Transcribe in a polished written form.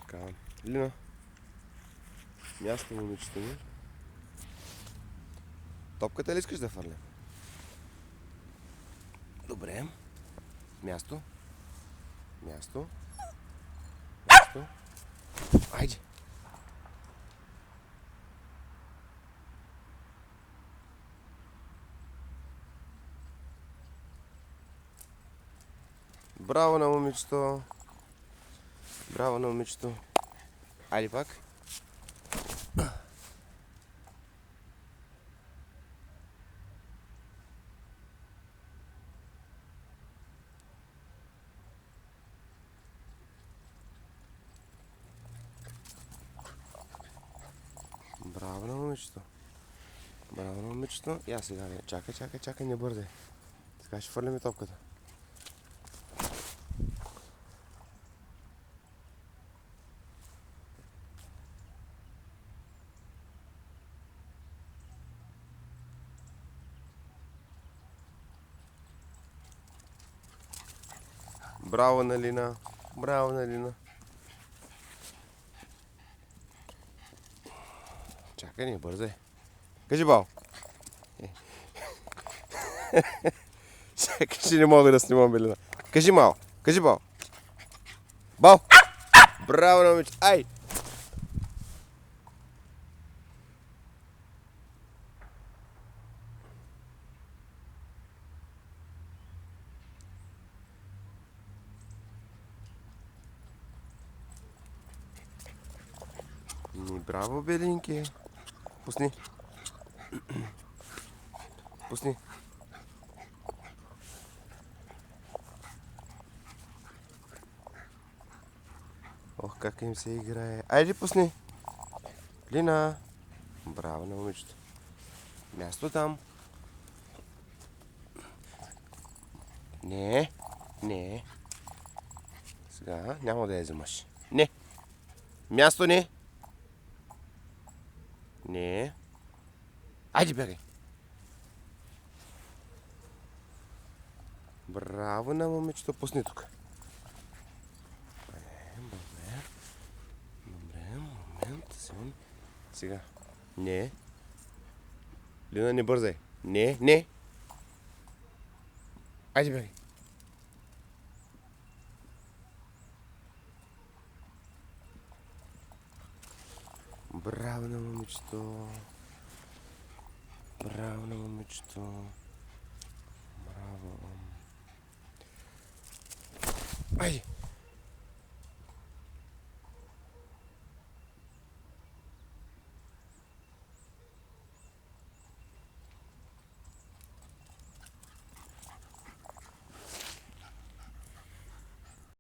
Така. Лина. Място, момичето ми. Топката ли искаш да фърля? Добре. Място. Място. Място. Айде. Браво на момичето. Браво на момичето. Айде пак. Браво на момичето. Браво на момичето. Я сега, чакай, не бързай. Сега ще фърляме топката. Браво на Лина. Браво на Лина. Чакай, не бързай. Кажи бао. Чакай, че не мога да снимам Белина. Кажи мао. Кажи бао. Бао. Браво на момиче. Ай! Браво, Белинки. Пусни. Пусни. Ох, как им се играе. Айде, пусни. Лина. Браво на момичето. Място там. Не. Не. Сега няма да я вземаш. Не. Място не. Не. Айде, бягай. Браво на момичето. Пусни тук. Добре, момент. Сега. Не. Лина, не бързай. Не. Айде, бягай. Браво на момичето. Браво на момичето. Браво. Айде.